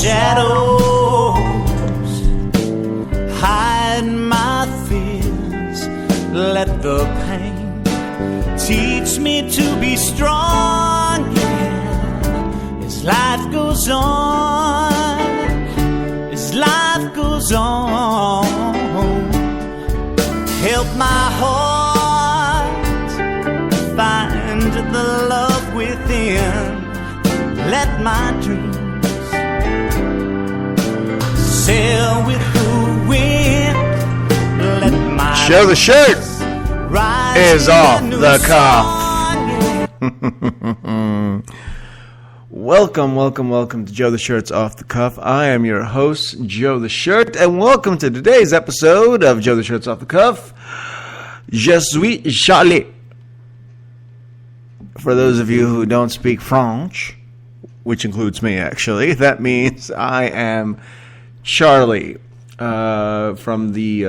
shadows hide my fears. Let the pain teach me to be strong, yeah, as life goes on, as life goes on. Help my heart find the love within. Let my dreams sail with the wind. Let my Show the shirt is off the cuff. Welcome to Joe the Shirt's Off the Cuff. I am your host, Joe the Shirt, and welcome to today's episode of Joe the Shirt's Off the Cuff. Je suis Charlie. For those of you who don't speak French, which includes me actually, that means I am Charlie, from the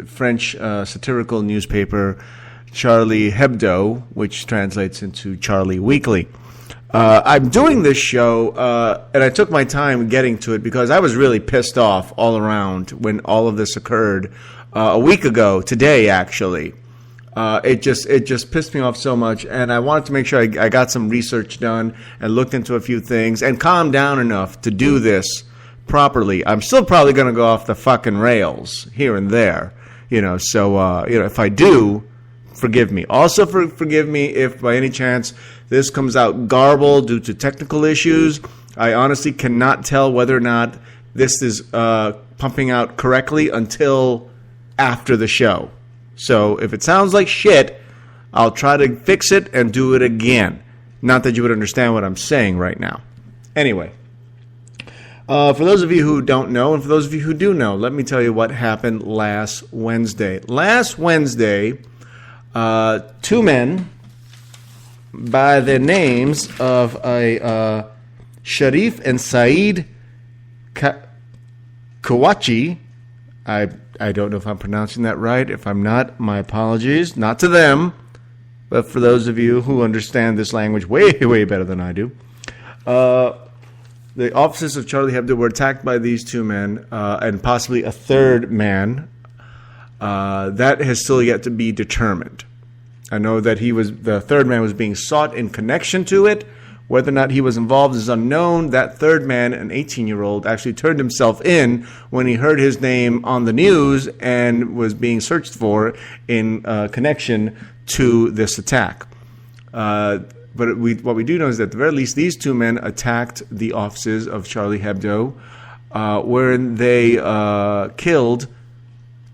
French satirical newspaper Charlie Hebdo, which translates into Charlie Weekly. I'm doing this show, and I took my time getting to it because I was really pissed off all around when all of this occurred a week ago, today actually. It just pissed me off so much, and I wanted to make sure I got some research done and looked into a few things and calmed down enough to do this properly. I'm still probably going to go off the fucking rails here and there, so if I do, forgive me. Also, forgive me if by any chance this comes out garbled due to technical issues. I honestly cannot tell whether or not this is pumping out correctly until after the show. So if it sounds like shit, I'll try to fix it and do it again. Not that you would understand what I'm saying right now. Anyway, for those of you who don't know, and for those of you who do know, let me tell you what happened last Wednesday. Last Wednesday, two men by the names of a Sharif and Saeed Kawachi. I don't know if I'm pronouncing that right. If I'm not, my apologies. Not to them, but for those of you who understand this language way, way better than I do. The offices of Charlie Hebdo were attacked by these two men and possibly a third man. That has still yet to be determined. I know that the third man was being sought in connection to it. Whether or not he was involved is unknown. That third man, an 18-year-old, actually turned himself in when he heard his name on the news and was being searched for in connection to this attack. But what we do know is that at the very least, these two men attacked the offices of Charlie Hebdo, wherein they killed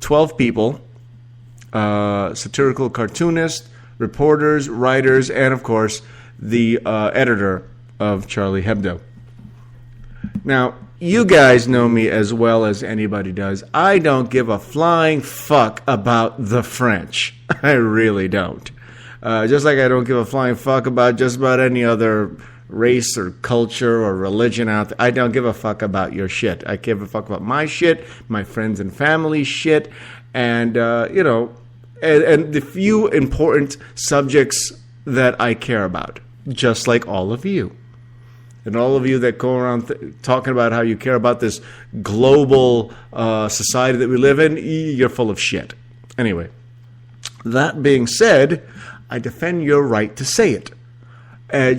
12 people, satirical cartoonists, reporters, writers, and of course, the editor of Charlie Hebdo. Now, you guys know me as well as anybody does. I don't give a flying fuck about the French. I really don't. Just like I don't give a flying fuck about just about any other race or culture or religion out there. I don't give a fuck about your shit. I give a fuck about my shit, my friends and family shit, and, and the few important subjects that I care about. Just like all of you. And all of you that go around talking about how you care about this global society that we live in, you're full of shit. Anyway, that being said, I defend your right to say it.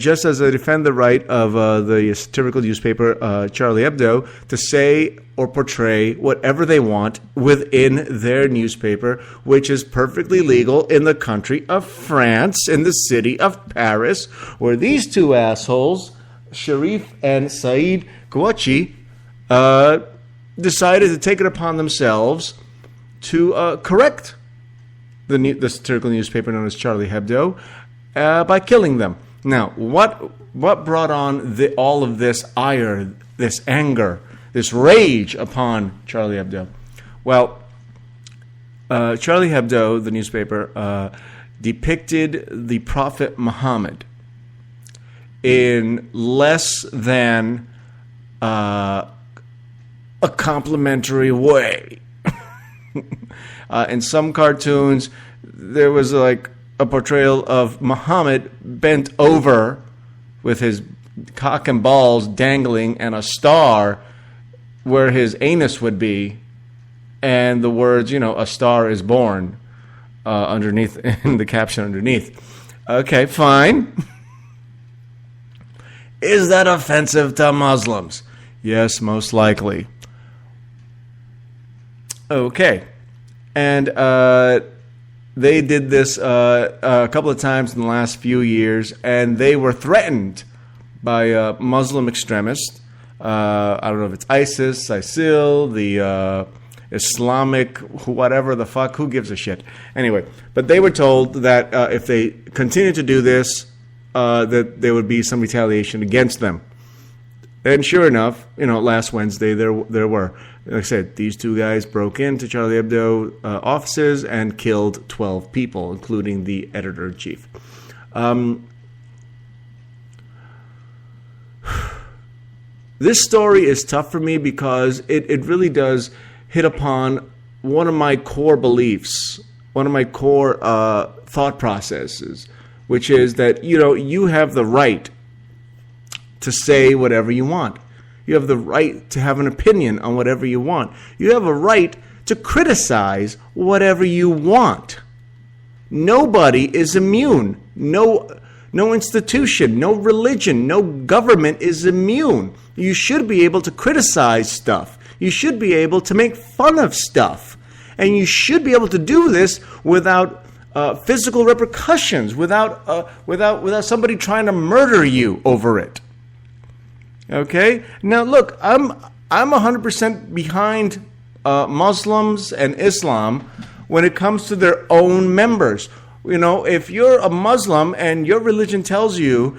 Just as I defend the right of the satirical newspaper Charlie Hebdo to say or portray whatever they want within their newspaper, which is perfectly legal in the country of France, in the city of Paris, where these two assholes, Sharif and Saeed Kawachi, decided to take it upon themselves to correct the satirical newspaper known as Charlie Hebdo by killing them. Now, what brought on all of this ire, this anger, this rage upon Charlie Hebdo? Well, Charlie Hebdo, the newspaper, depicted the Prophet Muhammad in less than a complimentary way. In some cartoons, there was like a portrayal of Muhammad bent over with his cock and balls dangling and a star where his anus would be, and the words, a star is born underneath, in the caption underneath. Okay, fine. Is that offensive to Muslims? Yes, most likely. Okay. And they did this a couple of times in the last few years, and they were threatened by Muslim extremists. I don't know if it's ISIL, the Islamic, whatever the fuck, who gives a shit? Anyway, but they were told that if they continue to do this, that there would be some retaliation against them. And sure enough, last Wednesday there were. Like I said, these two guys broke into Charlie Hebdo offices and killed 12 people, including the editor-in-chief. This story is tough for me because it really does hit upon one of my core beliefs, one of my core thought processes, which is that, you have the right to say whatever you want. You have the right to have an opinion on whatever you want. You have a right to criticize whatever you want. Nobody is immune. No institution, no religion, no government is immune. You should be able to criticize stuff. You should be able to make fun of stuff. And you should be able to do this without physical repercussions, without somebody trying to murder you over it. Okay? Now look, I'm 100% behind Muslims and Islam when it comes to their own members. If you're a Muslim and your religion tells you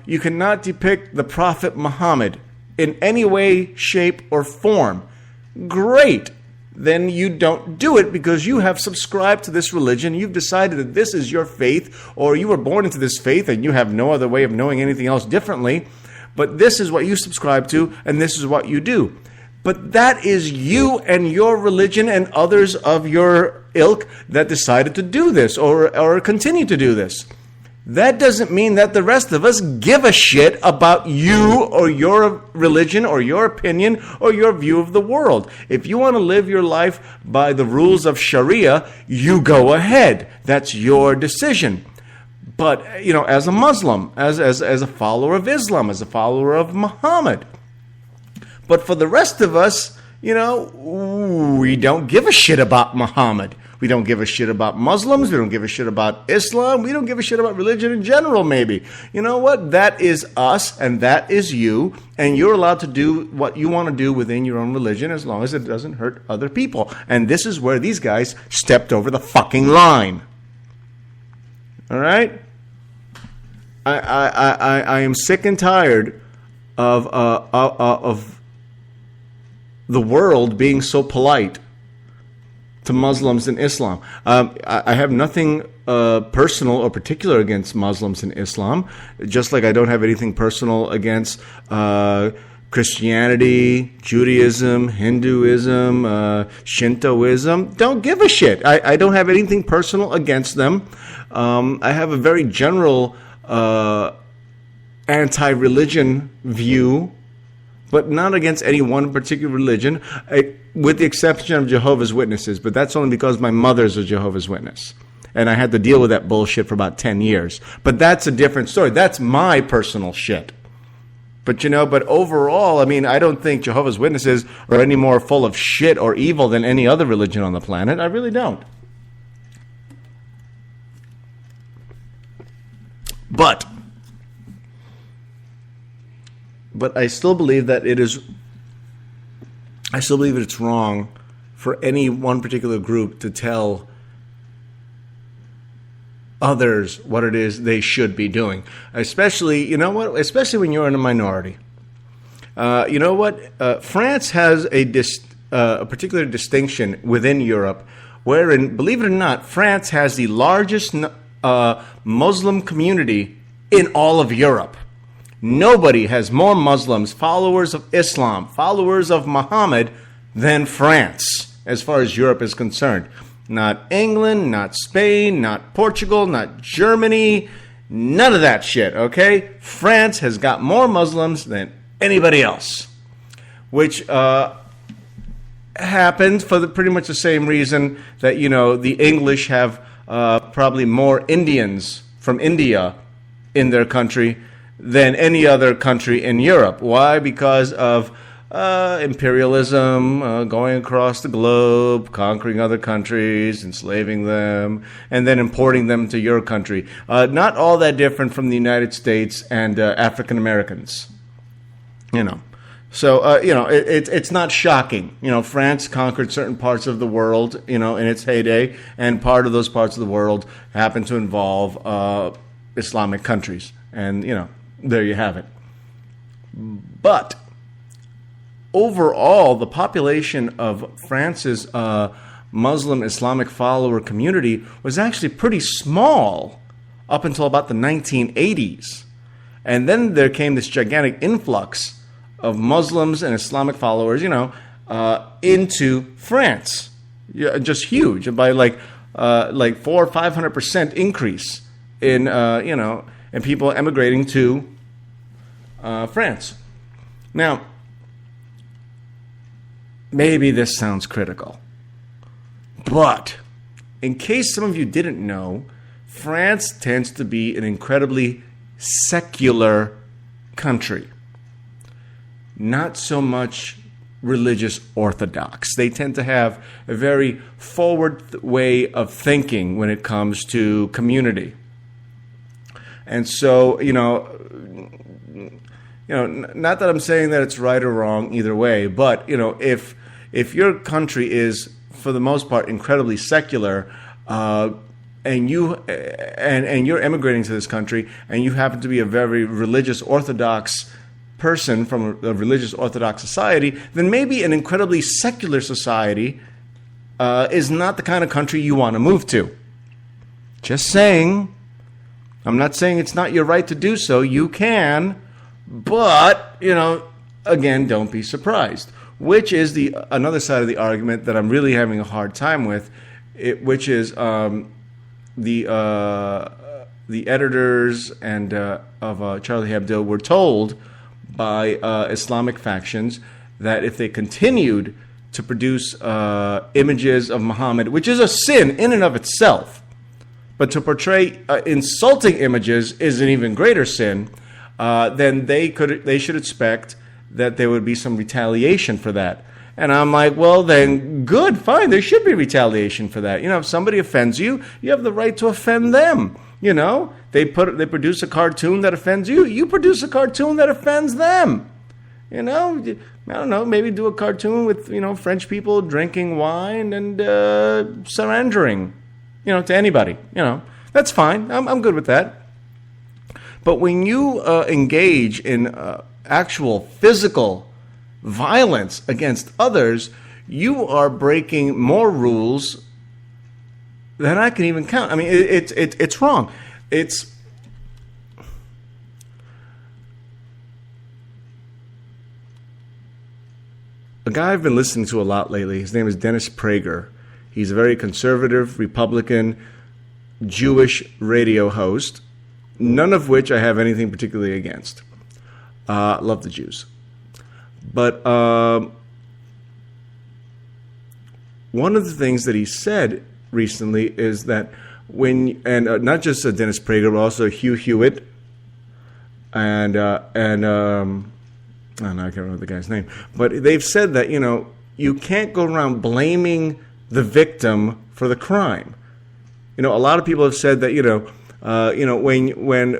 you cannot depict the Prophet Muhammad in any way, shape, or form, great. Then you don't do it because you have subscribed to this religion. You've decided that this is your faith, or you were born into this faith and you have no other way of knowing anything else differently. But this is what you subscribe to, and this is what you do. But that is you and your religion and others of your ilk that decided to do this or continue to do this. That doesn't mean that the rest of us give a shit about you or your religion or your opinion or your view of the world. If you want to live your life by the rules of Sharia, you go ahead. That's your decision. But, as a Muslim, as a follower of Islam, as a follower of Muhammad. But for the rest of us, we don't give a shit about Muhammad. We don't give a shit about Muslims. We don't give a shit about Islam. We don't give a shit about religion in general, maybe. You know what? That is us, and that is you, and you're allowed to do what you want to do within your own religion as long as it doesn't hurt other people. And this is where these guys stepped over the fucking line. All right? I am sick and tired of the world being so polite to Muslims and Islam. I have nothing personal or particular against Muslims and Islam, just like I don't have anything personal against Christianity, Judaism, Hinduism, Shintoism. Don't give a shit. I don't have anything personal against them. I have a very general anti-religion view, but not against any one particular religion, with the exception of Jehovah's Witnesses. But that's only because my mother's a Jehovah's Witness, and I had to deal with that bullshit for about 10 years. But that's a different story. That's my personal shit. But, but overall, I don't think Jehovah's Witnesses are any more full of shit or evil than any other religion on the planet. I really don't. But I still believe that it's wrong for any one particular group to tell others what it is they should be doing. Especially, especially when you're in a minority. France has a particular distinction within Europe, wherein, believe it or not, France has the largest Muslim community in all of Europe. Nobody has more Muslims, followers of Islam, followers of Muhammad, than France, as far as Europe is concerned. Not England, not Spain, not Portugal, not Germany, None of that shit, okay? France has got more Muslims than anybody else, which happened for pretty much the same reason that, the English have probably more Indians from India in their country than any other country in Europe. Why? Because of imperialism, going across the globe, conquering other countries, enslaving them, and then importing them to your country. Not all that different from the United States and African Americans. So, it's not shocking. France conquered certain parts of the world, in its heyday, and part of those parts of the world happened to involve Islamic countries. And, there you have it. But overall, the population of France's Muslim Islamic follower community was actually pretty small up until about the 1980s. And then there came this gigantic influx of Muslims and Islamic followers, into France. Yeah, just huge, by like 400% or 500% increase in and people emigrating to France. Now, maybe this sounds critical, but in case some of you didn't know, France tends to be an incredibly secular country. Not so much religious orthodox. They tend to have a very forward way of thinking when it comes to community. And so, not that I'm saying that it's right or wrong either way, but, if your country is, for the most part, incredibly secular, and you're emigrating to this country, and you happen to be a very religious orthodox person from a religious orthodox society, then maybe an incredibly secular society is not the kind of country you want to move to. Just saying. I'm not saying it's not your right to do so. You can. But, again, don't be surprised. Which is another side of the argument that I'm really having a hard time with, which is the editors and of Charlie Hebdo were told by Islamic factions that if they continued to produce images of Muhammad, which is a sin in and of itself, but to portray insulting images is an even greater sin, then they should expect that there would be some retaliation for that. And I'm like, well, then good, fine, there should be retaliation for that. If somebody offends you, you have the right to offend them. They produce a cartoon that offends you. You produce a cartoon that offends them. I don't know, maybe do a cartoon with, French people drinking wine and surrendering, to anybody. That's fine. I'm good with that. But when you engage in actual physical violence against others, you are breaking more rules than I can even count. I mean, it's wrong. It's a guy I've been listening to a lot lately. His name is Dennis Prager. He's a very conservative, Republican, Jewish radio host, none of which I have anything particularly against. Love the Jews. But one of the things that he said recently is that not just Dennis Prager, but also Hugh Hewitt and I can't remember the guy's name, but they've said that you can't go around blaming the victim for the crime. A lot of people have said that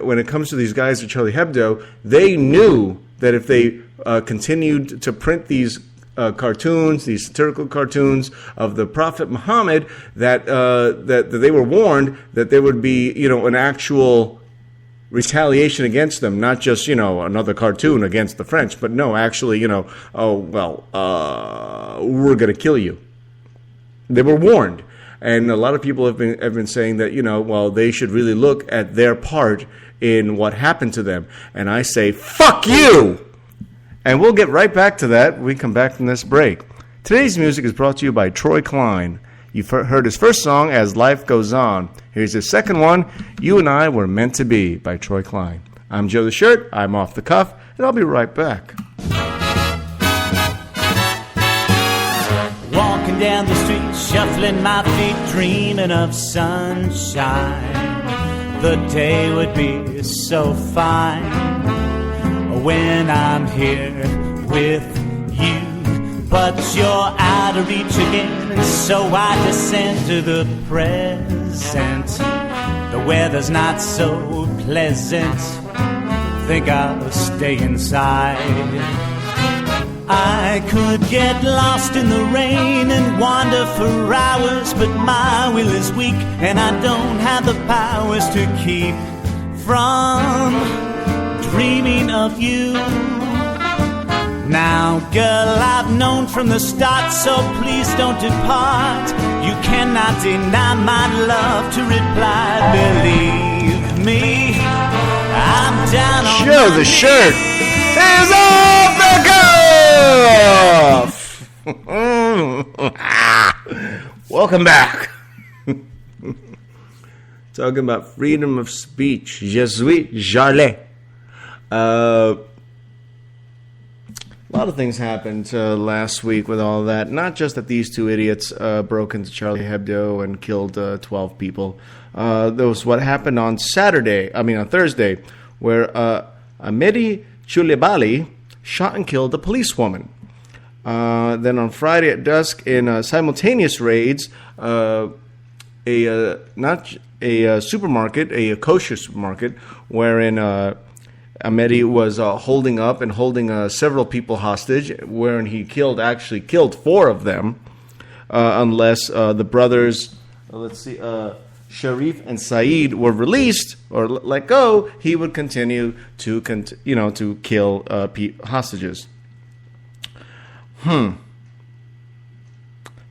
when it comes to these guys at Charlie Hebdo, they knew that if they continued to print these cartoons, these satirical cartoons of the Prophet Muhammad, that they were warned that there would be an actual retaliation against them, not just another cartoon against the French, but no, actually we're going to kill you. They were warned. And a lot of people have been saying that, they should really look at their part in what happened to them. And I say, fuck you! And we'll get right back to that when we come back from this break. Today's music is brought to you by Troy Klein. You've heard his first song, As Life Goes On. Here's his second one, You and I Were Meant to Be, by Troy Klein. I'm Joe the Shirt. I'm Off the Cuff, and I'll be right back. Walking down the street, shuffling my feet, dreaming of sunshine. The day would be so fine when I'm here with you. But you're out of reach again, and so I descend to the present. The weather's not so pleasant, think I'll stay inside. I could get lost in the rain and wander for hours, but my will is weak and I don't have the powers to keep from dreaming of you. Now, girl, I've known from the start, so please don't depart. You cannot deny my love to reply. Believe me, I'm down on Joe the Shirt is off the cuff! Welcome back. Talking about freedom of speech. Je suis Charlie. A lot of things happened last week with all that. Not just that these two idiots broke into Charlie Hebdo and killed 12 people. There was what happened on Thursday, where Amiri Chulebali shot and killed a policewoman. Then on Friday at dusk, in simultaneous raids, a supermarket, a kosher supermarket, wherein Amiri was holding several people hostage, wherein he actually killed 4 of them, unless the brothers, Sharif and Saeed, were released or let go. He would continue to kill hostages.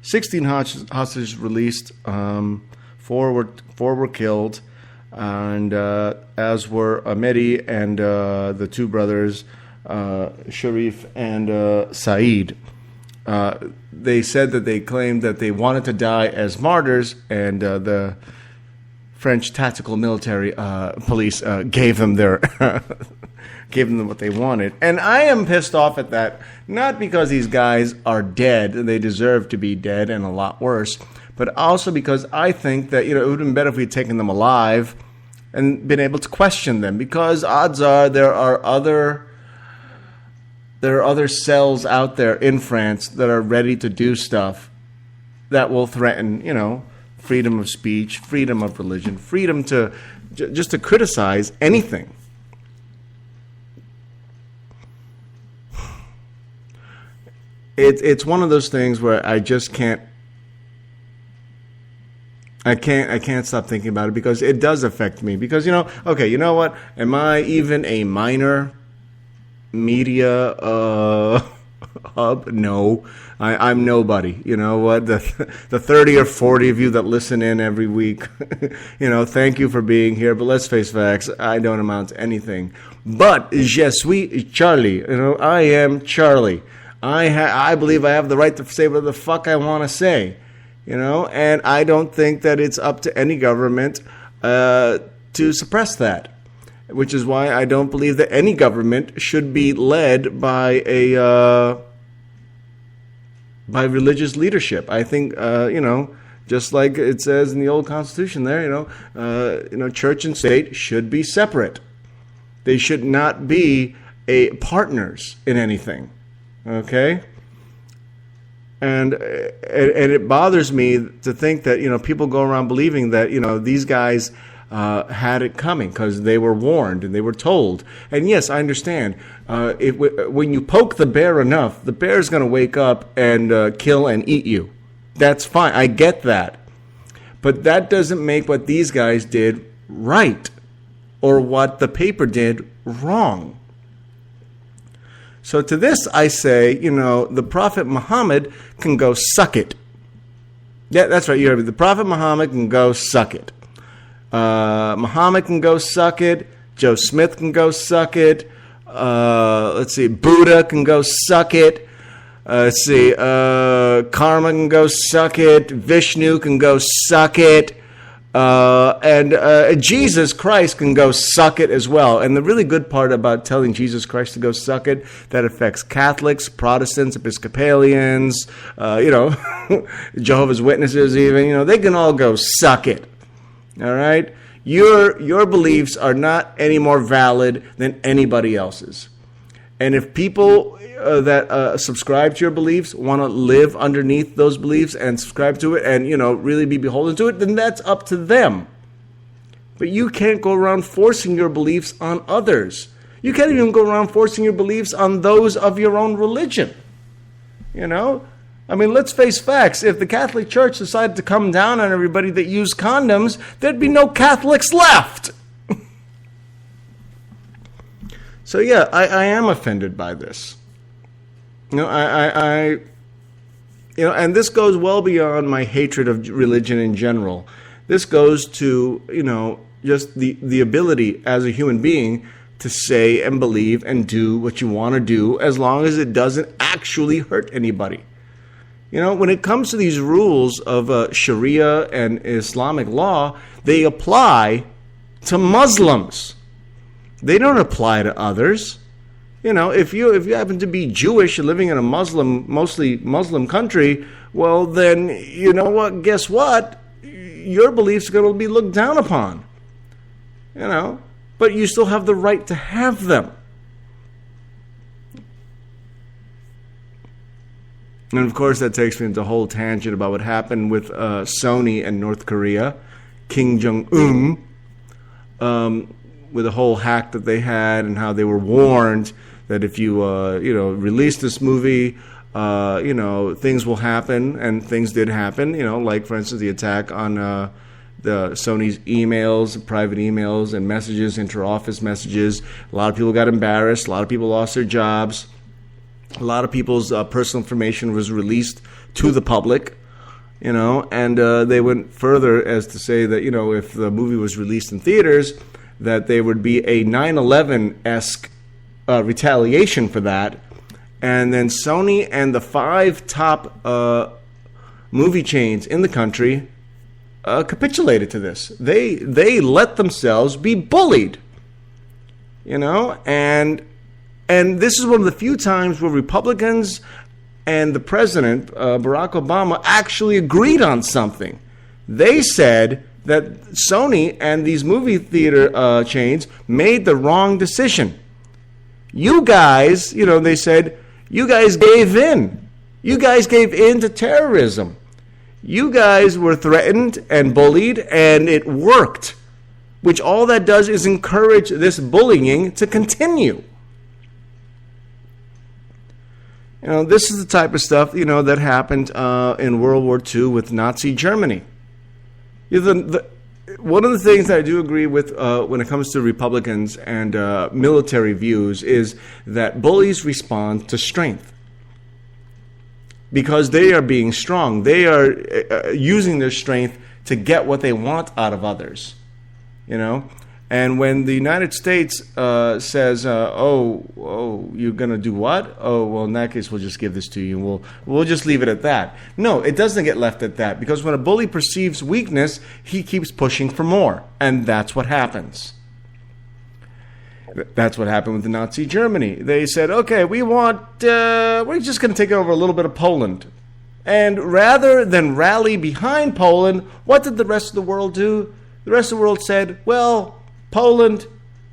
16 hostages released. 4 were killed. And as were Amiri and the 2 brothers, Sharif and Saeed. They said that they claimed that they wanted to die as martyrs, and the French tactical military police gave them what they wanted. And I am pissed off at that, not because these guys are dead, they deserve to be dead and a lot worse, but also because I think that it would have been better if we had taken them alive and been able to question them, because odds are there are other cells out there in France that are ready to do stuff that will threaten, freedom of speech, freedom of religion, freedom to just to criticize anything. It's one of those things where I just can't. I can't stop thinking about it, because it does affect me. Because, you know what? Am I even a minor media hub? No. I'm nobody. You know what? The 30 or 40 of you that listen in every week, thank you for being here. But let's face facts, I don't amount to anything. But je suis Charlie. I am Charlie. I believe I have the right to say whatever the fuck I want to say. And I don't think that it's up to any government to suppress that, which is why I don't believe that any government should be led by by religious leadership. I think, just like it says in the old Constitution there, church and state should be separate. They should not be partners in anything, okay? And it bothers me to think that, people go around believing that, these guys had it coming because they were warned and they were told. And yes, I understand. When you poke the bear enough, the bear's going to wake up and kill and eat you. That's fine. I get that. But that doesn't make what these guys did right or what the paper did wrong. So to this I say, the Prophet Muhammad can go suck it. Yeah, that's right. You heard me. The Prophet Muhammad can go suck it. Muhammad can go suck it. Joe Smith can go suck it. Buddha can go suck it. Let's see. Karma can go suck it. Vishnu can go suck it. And Jesus Christ can go suck it as well. And the really good part about telling Jesus Christ to go suck it, that affects Catholics, Protestants, Episcopalians, Jehovah's Witnesses even, they can all go suck it. All right? Your beliefs are not any more valid than anybody else's. And if people that subscribe to your beliefs want to live underneath those beliefs and subscribe to it and, really be beholden to it, then that's up to them. But you can't go around forcing your beliefs on others. You can't even go around forcing your beliefs on those of your own religion. Let's face facts. If the Catholic Church decided to come down on everybody that used condoms, there'd be no Catholics left. So yeah, I am offended by this. And this goes well beyond my hatred of religion in general. This goes to, just the ability as a human being to say and believe and do what you want to do as long as it doesn't actually hurt anybody. When it comes to these rules of Sharia and Islamic law, they apply to Muslims. They don't apply to others. If you happen to be Jewish and living in a mostly Muslim country, well then, you know what? Guess what? Your beliefs are going to be looked down upon. But you still have the right to have them. And of course, that takes me into a whole tangent about what happened with Sony and North Korea, Kim Jong-un, with the whole hack that they had and how they were warned that if you, release this movie, things will happen, and things did happen. Like for instance, the attack on the Sony's emails, private emails, and messages, inter-office messages. A lot of people got embarrassed. A lot of people lost their jobs. A lot of people's personal information was released to the public, and they went further as to say that, if the movie was released in theaters, that there would be a 9/11-esque retaliation for that. And then Sony and the 5 top movie chains in the country capitulated to this. They let themselves be bullied, and this is one of the few times where Republicans and the president, Barack Obama, actually agreed on something. They said that Sony and these movie theater chains made the wrong decision. You guys, they said, you guys gave in. You guys gave in to terrorism. You guys were threatened and bullied, and it worked. Which all that does is encourage this bullying to continue. This is the type of stuff, that happened in World War II with Nazi Germany. One of the things that I do agree with when it comes to Republicans and military views is that bullies respond to strength. Because they are being strong. They are using their strength to get what they want out of others. And when the United States says, you're going to do what? Oh, well, in that case, we'll just give this to you. We'll just leave it at that. No, it doesn't get left at that. Because when a bully perceives weakness, he keeps pushing for more. And that's what happens. That's what happened with the Nazi Germany. They said, okay, we're just going to take over a little bit of Poland. And rather than rally behind Poland, what did the rest of the world do? The rest of the world said, well, Poland,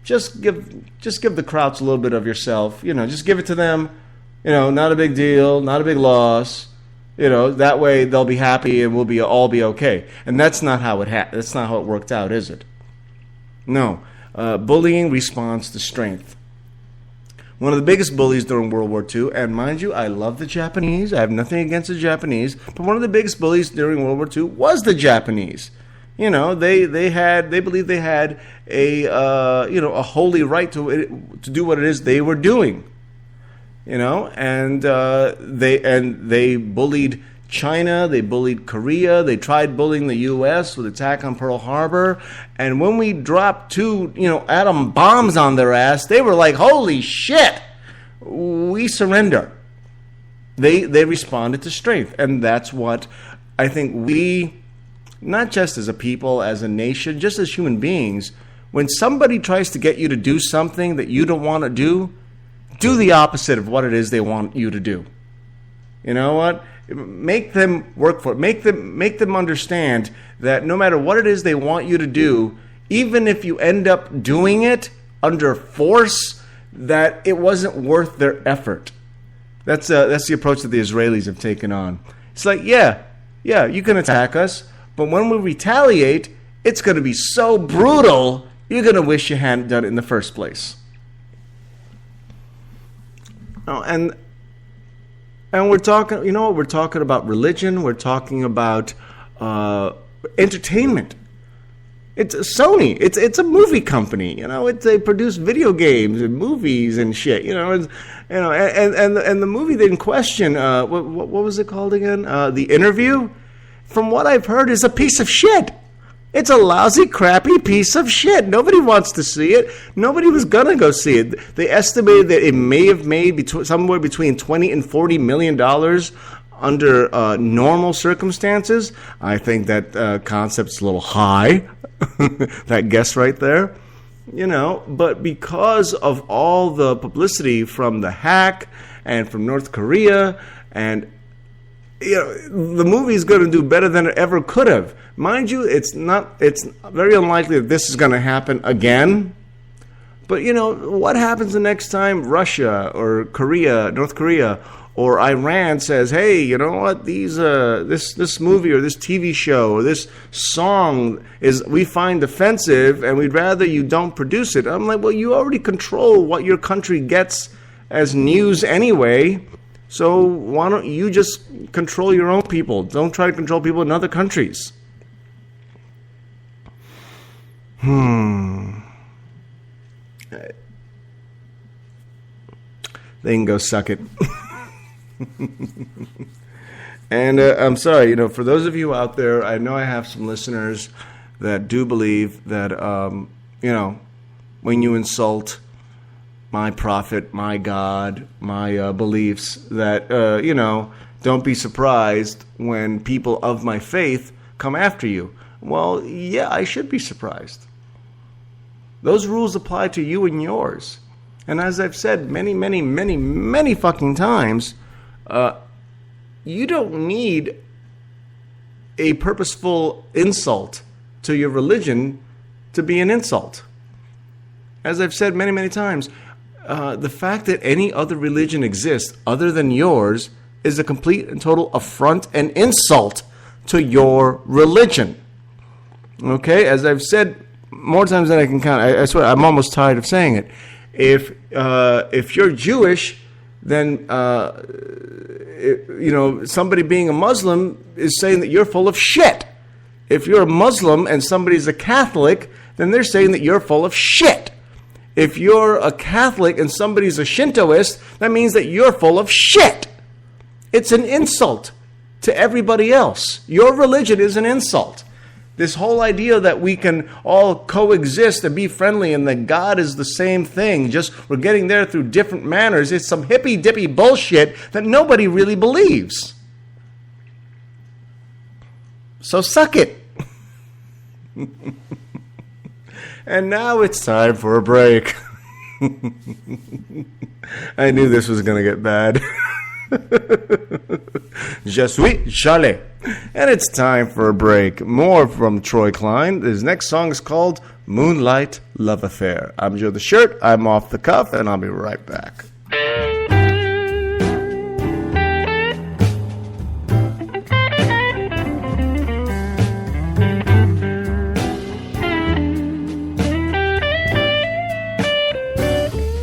just give the Krauts a little bit of yourself. Just give it to them. Not a big deal, not a big loss. That way they'll be happy and we'll all be okay. And that's not how that's not how it worked out, is it? No. Bullying responds to strength. One of the biggest bullies during World War II, and mind you, I love the Japanese. I have nothing against the Japanese, but one of the biggest bullies during World War II was the Japanese. They believed they had a holy right to do what it is they were doing. And they bullied China, they bullied Korea, they tried bullying the U.S. with the attack on Pearl Harbor, and when we dropped 2 atom bombs on their ass, they were like, holy shit, we surrender. They responded to strength, and that's what I think we, not just as a people, as a nation, just as human beings, when somebody tries to get you to do something that you don't want to do the opposite of what it is they want you to do. You know what? Make them work for it. Make them understand that no matter what it is they want you to do, even if you end up doing it under force, that it wasn't worth their effort. That's the approach that the Israelis have taken on. It's like, yeah, you can attack us, but when we retaliate, it's going to be so brutal, you're going to wish you hadn't done it in the first place. Oh, and we're talking, you know what? We're talking about religion. We're talking about entertainment. It's Sony. It's a movie company. You know, they produce video games and movies and shit. You know, and the movie in question, what was it called again? The Interview. From what I've heard, is a piece of shit. It's a lousy, crappy piece of shit. Nobody wants to see it. Nobody was gonna go see it. They estimated that it may have made somewhere between $20 and $40 million under normal circumstances. I think that concept's a little high. That guess right there. You know, but because of all the publicity from the hack and from North Korea, and you know, the movie's going to do better than it ever could have. Mind you, it's very unlikely that this is going to happen again. But you know, what happens the next time Russia or North Korea or Iran says, "Hey, you know what? This movie or this TV show or this song we find offensive, and we'd rather you don't produce it." I'm like, well, you already control what your country gets as news anyway. So why don't you just control your own people? Don't try to control people in other countries. They can go suck it. And I'm sorry, you know, for those of you out there, I know I have some listeners that do believe that, you know, when you insult my prophet, my God, my beliefs, that, you know, don't be surprised when people of my faith come after you. Well, yeah, I should be surprised. Those rules apply to you and yours. And as I've said many fucking times, you don't need a purposeful insult to your religion to be an insult. As I've said many times, the fact that any other religion exists other than yours is a complete and total affront and insult to your religion. Okay? As I've said more times than I can count, I swear I'm almost tired of saying it. If you're Jewish, then you know, somebody being a Muslim is saying that you're full of shit. If you're a Muslim and somebody's a Catholic, then they're saying that you're full of shit. If you're a Catholic and somebody's a Shintoist, that means that you're full of shit. It's an insult to everybody else. Your religion is an insult. This whole idea that we can all coexist and be friendly and that God is the same thing, just we're getting there through different manners, it's some hippy-dippy bullshit that nobody really believes. So suck it. And now it's time for a break. I knew this was going to get bad. Je suis Charlie. And it's time for a break. More from Troy Klein. His next song is called Moonlight Love Affair. I'm Joe the Shirt. I'm off the cuff, and I'll be right back.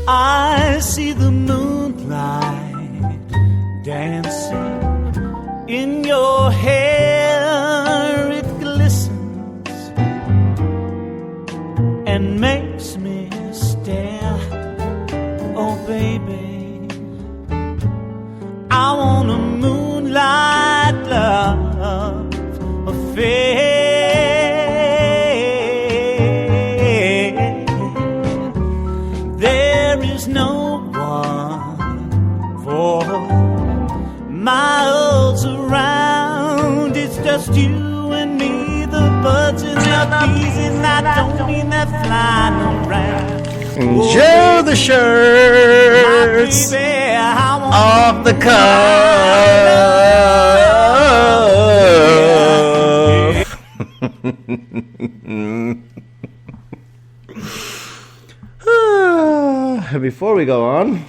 I see the moonlight dancing in your hair. It glistens and makes me stare. Oh baby, I want a moonlight love affair. There is no one for and I don't mean they're flying around. And Joe the shirts off the cuff. Before we go on,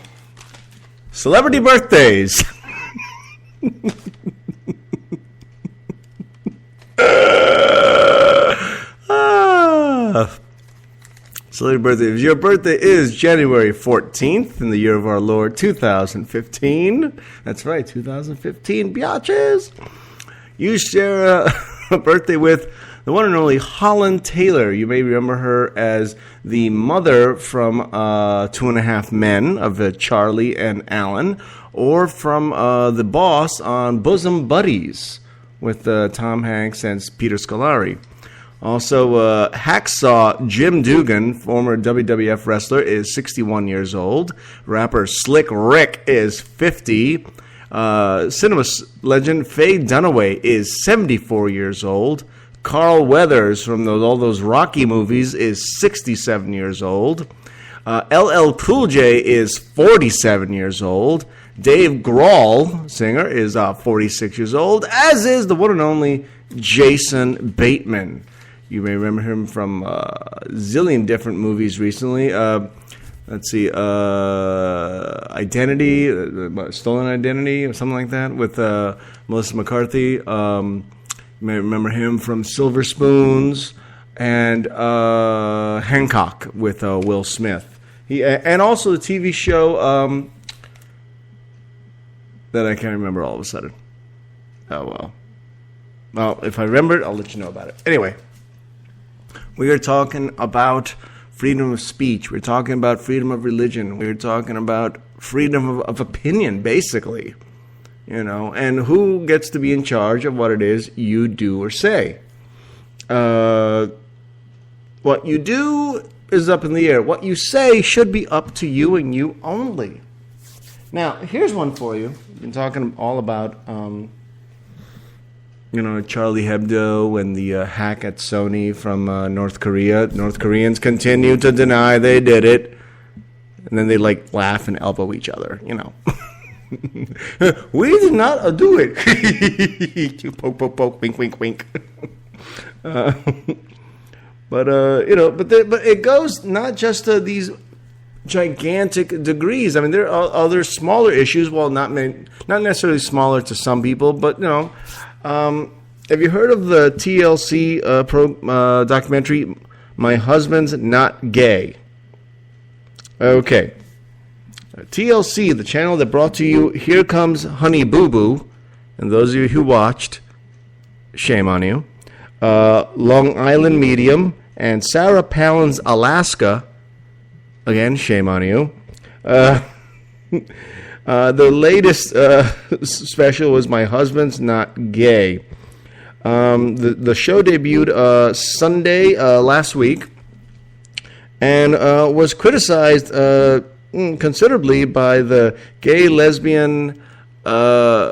celebrity birthdays. Celebrity birthday. If your birthday is January 14th in the year of our Lord 2015, that's right, 2015, biatches. You share a birthday with the one and only Holland Taylor. You may remember her as the mother from 2.5 Men of Charlie and Alan, or from the boss on Bosom Buddies with Tom Hanks and Peter Scolari. Also, Hacksaw Jim Dugan, former WWF wrestler, is 61 years old. Rapper Slick Rick is 50. Cinema legend Faye Dunaway is 74 years old. Carl Weathers from all those Rocky movies is 67 years old. LL Cool J is 47 years old. Dave Grohl, singer, is 46 years old, as is the one and only Jason Bateman. You may remember him from a zillion different movies recently. Let's see, Identity, Stolen Identity, or something like that, with Melissa McCarthy. You may remember him from Silver Spoons and Hancock with Will Smith. And also the TV show that I can't remember all of a sudden. Oh, well. Well, if I remember it, I'll let you know about it. Anyway. We are talking about freedom of speech. We're talking about freedom of religion. We're talking about freedom of opinion, basically. You know, and who gets to be in charge of what it is you do or say. What you do is up in the air. What you say should be up to you and you only. Now, here's one for you. We've been talking all about Charlie Hebdo and the hack at Sony from North Korea. North Koreans continue to deny they did it. And then they laugh and elbow each other, We did not do it. Poke, poke, poke, wink, wink, wink. But it goes not just to these gigantic degrees. I mean, there are other smaller issues. Well, not necessarily smaller to some people, but have you heard of the TLC documentary, My Husband's Not Gay? Okay. TLC, the channel that brought to you Here Comes Honey Boo Boo, and those of you who watched, shame on you. Long Island Medium and Sarah Palin's Alaska, again, shame on you. The latest special was My Husband's Not Gay. The show debuted Sunday last week and was criticized considerably by the gay, lesbian, I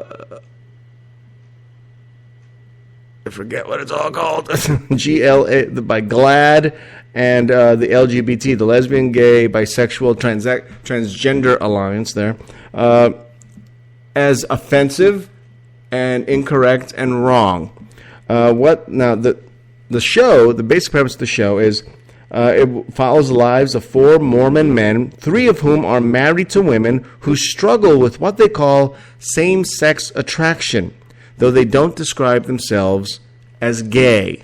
forget what it's all called, GLA, by GLAAD, and the LGBT, the Lesbian, Gay, Bisexual, Transgender Alliance there, as offensive and incorrect and wrong. The show, the basic premise of the show is it follows the lives of 4 Mormon men, 3 of whom are married to women who struggle with what they call same-sex attraction, though they don't describe themselves as gay.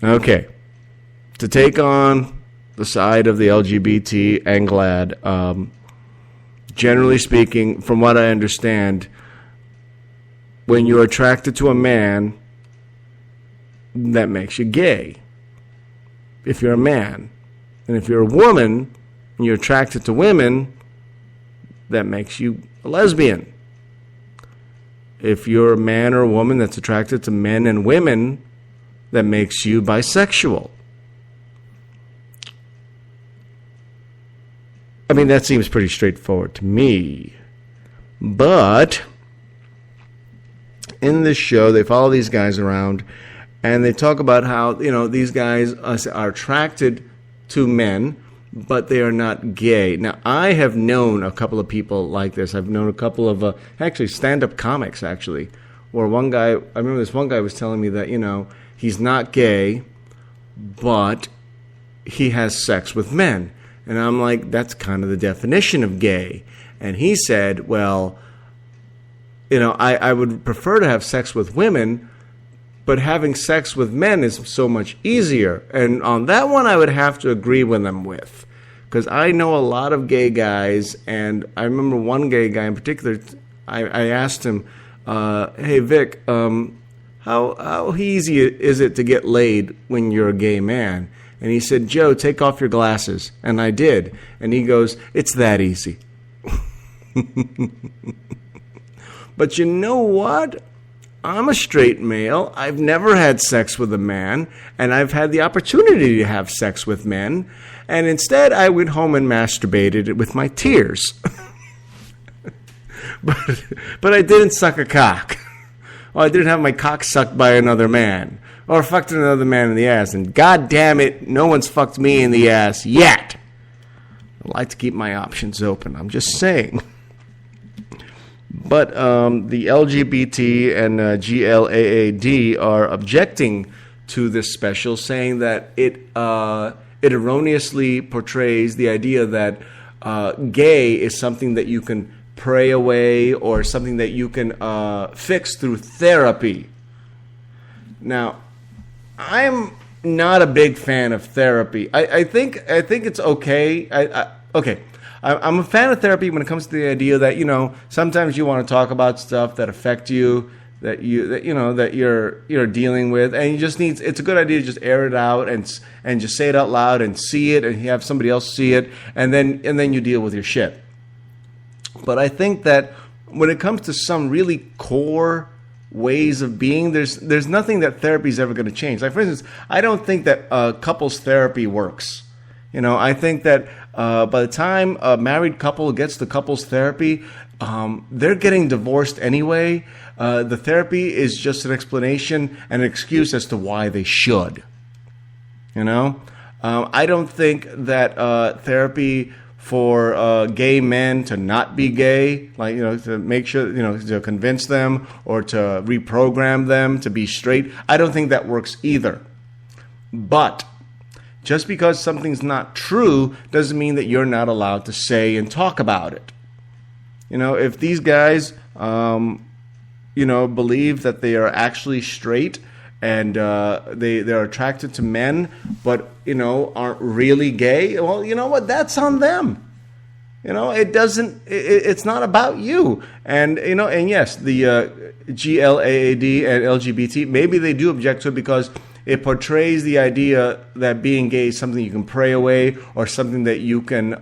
Okay. To take on the side of the LGBT and GLAAD, generally speaking, from what I understand, when you're attracted to a man, that makes you gay. If you're a man. And if you're a woman and you're attracted to women, that makes you a lesbian. If you're a man or a woman that's attracted to men and women, that makes you bisexual. I mean, that seems pretty straightforward to me. But in this show, they follow these guys around, And they talk about how, these guys are attracted to men, but they are not gay. Now, I have known a couple of people like this. I've known a couple of, actually, stand-up comics, actually, where one guy, I remember this one guy was telling me that, he's not gay, but he has sex with men. And I'm like, that's kind of the definition of gay. And he said, well, I would prefer to have sex with women, but having sex with men is so much easier. And on that one, I would have to agree with him with. Because I know a lot of gay guys, and I remember one gay guy in particular, I asked him, hey, Vic, how easy is it to get laid when you're a gay man? And he said, Joe, take off your glasses. And I did. And he goes, it's that easy. But you know what? I'm a straight male. I've never had sex with a man, and I've had the opportunity to have sex with men. And instead, I went home and masturbated with my tears. But I didn't suck a cock. Or I didn't have my cock sucked by another man. Or fucked another man in the ass. And god damn it, no one's fucked me in the ass yet. I like to keep my options open. I'm just saying. But the LGBT and GLAAD are objecting to this special, saying that it erroneously portrays the idea that gay is something that you can pray away or something that you can fix through therapy. Now, I'm not a big fan of therapy. I think it's okay. Okay. I'm a fan of therapy when it comes to the idea that, sometimes you want to talk about stuff that affect you, that you're dealing with, and you just it's a good idea to just air it out and just say it out loud and see it and have somebody else see it, and then you deal with your shit. But I think that when it comes to some really core ways of being, there's nothing that therapy is ever going to change. Like, for instance, I don't think that couples therapy works. I think that by the time a married couple gets to couples therapy, they're getting divorced anyway. The therapy is just an explanation and an excuse as to why they should. I don't think that therapy for gay men to not be gay, to make sure, to convince them or to reprogram them to be straight, I don't think that works either. But just because something's not true doesn't mean that you're not allowed to say and talk about it. If these guys, believe that they are actually straight and they're attracted to men, but, aren't really gay, well, you know what? That's on them. It's not about you. And, and yes, the GLAAD and LGBT, maybe they do object to it because it portrays the idea that being gay is something you can pray away or something that you can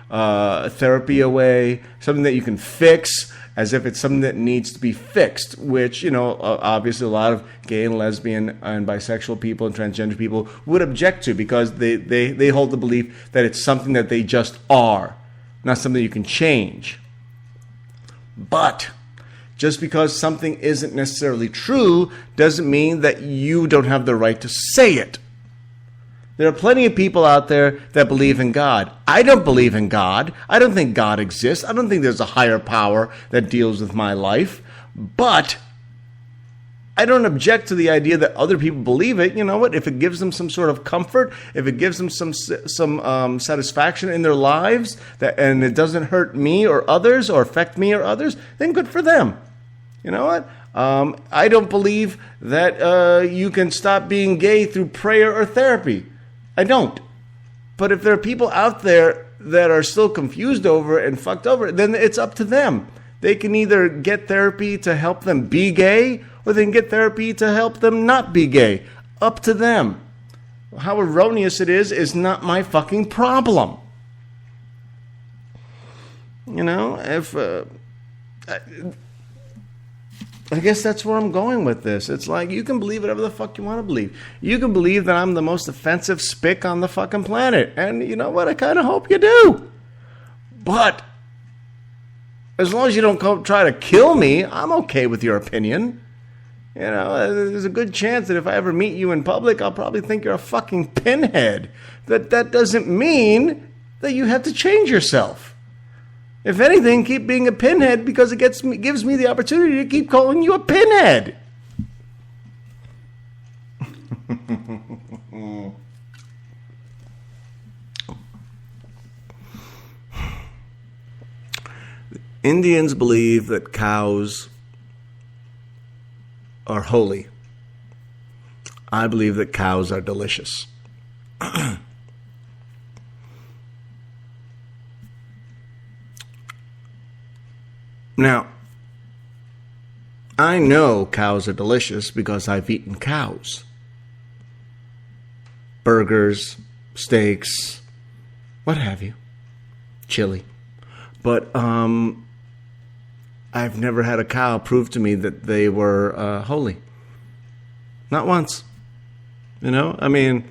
therapy away, something that you can fix, as if it's something that needs to be fixed, which, obviously a lot of gay and lesbian and bisexual people and transgender people would object to because they hold the belief that it's something that they just are, not something you can change. But just because something isn't necessarily true doesn't mean that you don't have the right to say it. There are plenty of people out there that believe in God. I don't believe in God. I don't think God exists. I don't think there's a higher power that deals with my life. But I don't object to the idea that other people believe it. You know what? If it gives them some sort of comfort, if it gives them some satisfaction in their lives, and it doesn't hurt me or others or affect me or others, then good for them. You know what? I don't believe that you can stop being gay through prayer or therapy. I don't. But if there are people out there that are still confused over it and fucked over it, then it's up to them. They can either get therapy to help them be gay, or they can get therapy to help them not be gay. Up to them. How erroneous it is not my fucking problem. If I guess that's where I'm going with this. It's like, you can believe whatever the fuck you want to believe. You can believe that I'm the most offensive spick on the fucking planet. And you know what? I kind of hope you do. But as long as you don't try to kill me, I'm okay with your opinion. You know, there's a good chance that if I ever meet you in public, I'll probably think you're a fucking pinhead. That doesn't mean that you have to change yourself. If anything, keep being a pinhead because it gives me the opportunity to keep calling you a pinhead. Indians believe that cows are holy. I believe that cows are delicious. Now, I know cows are delicious because I've eaten cows. Burgers, steaks, what have you. Chili. But I've never had a cow prove to me that they were holy. Not once. You know, I mean,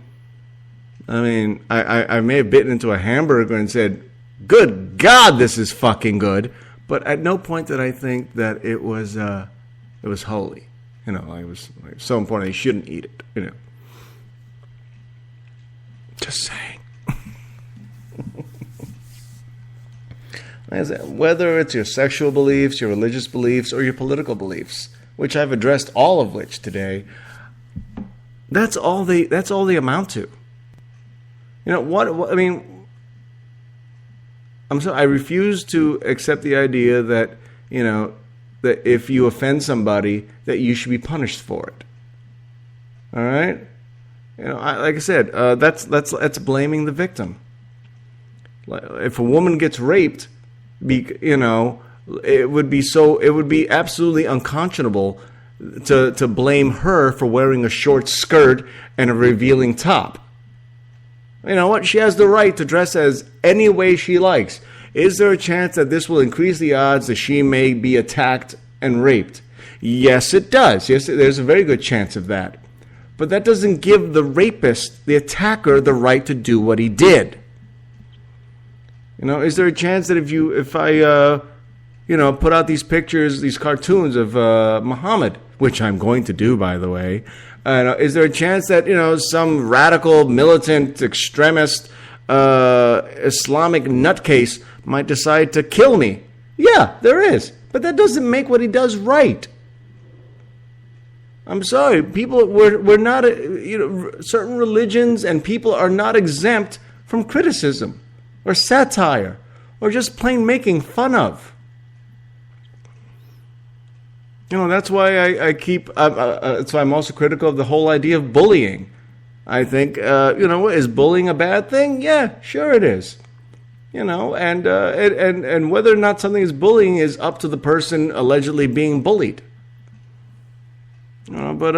I may have bitten into a hamburger and said, "Good God, this is fucking good," but at no point did I think that it was holy. You know, it was so important you shouldn't eat it. You know, just saying. Whether it's your sexual beliefs, your religious beliefs, or your political beliefs, which I've addressed all of which today, that's all they amount to. You know what I mean? I refuse to accept the idea that, you know, that if you offend somebody, that you should be punished for it. All right? You know, like I said, that's blaming the victim. If a woman gets raped, you know, it would be absolutely unconscionable to blame her for wearing a short skirt and a revealing top. You know what? She has the right to dress as any way she likes. Is there a chance that this will increase the odds that she may be attacked and raped? Yes, it does. Yes, there's a very good chance of that. But that doesn't give the rapist, the attacker, the right to do what he did. You know, is there a chance that if I put out these pictures, these cartoons of Muhammad, which I'm going to do, by the way, is there a chance that, you know, some radical, militant, extremist, Islamic nutcase might decide to kill me? Yeah, there is. But that doesn't make what he does right. I'm sorry. We're not, certain religions and people are not exempt from criticism or satire or just plain making fun of. You know, that's why that's why I'm also critical of the whole idea of bullying. I think, is bullying a bad thing? Yeah, sure it is. You know, and whether or not something is bullying is up to the person allegedly being bullied. You know, but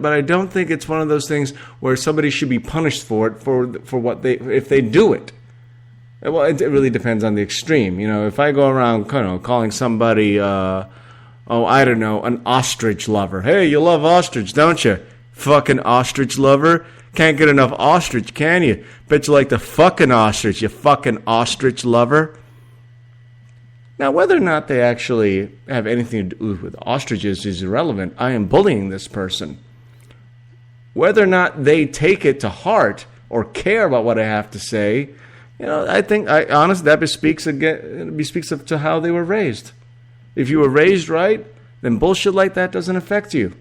I don't think it's one of those things where somebody should be punished for it for what if they do it. Well, it really depends on the extreme. You know, if I go around, calling somebody, I don't know, an ostrich lover. Hey, you love ostrich, don't you? Fucking ostrich lover. Can't get enough ostrich, can you? Bet you like the fucking ostrich, you fucking ostrich lover. Now, whether or not they actually have anything to do with ostriches is irrelevant. I am bullying this person. Whether or not they take it to heart or care about what I have to say, you know, I think honestly that bespeaks to how they were raised. If you were raised right, then bullshit like that doesn't affect you.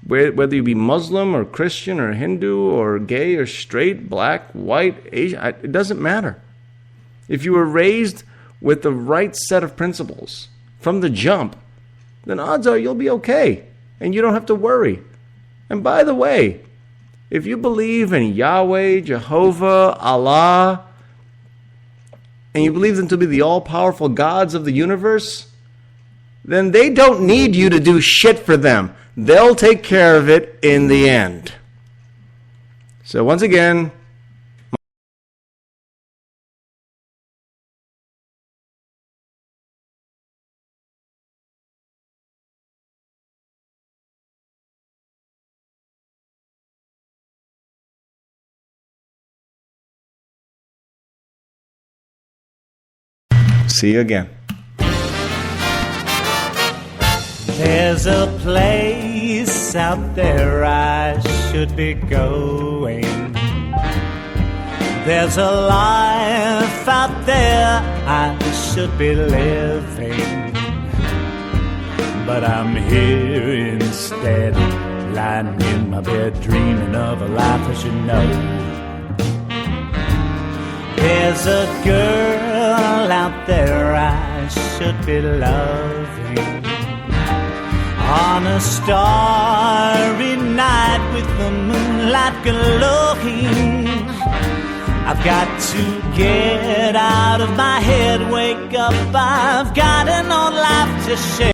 Whether you be Muslim or Christian or Hindu or gay or straight, black, white, Asian, it doesn't matter. If you were raised with the right set of principles from the jump, then odds are you'll be okay and you don't have to worry. And by the way, if you believe in Yahweh, Jehovah, Allah, and you believe them to be the all-powerful gods of the universe, then they don't need you to do shit for them. They'll take care of it in the end. So once again, see you again. There's a place out there I should be going. There's a life out there I should be living. But I'm here instead, lying in my bed, dreaming of a life I should know. There's a girl out there I should be loving. On a starry night with the moonlight glowing, I've got to get out of my head, wake up, I've got an old life to share.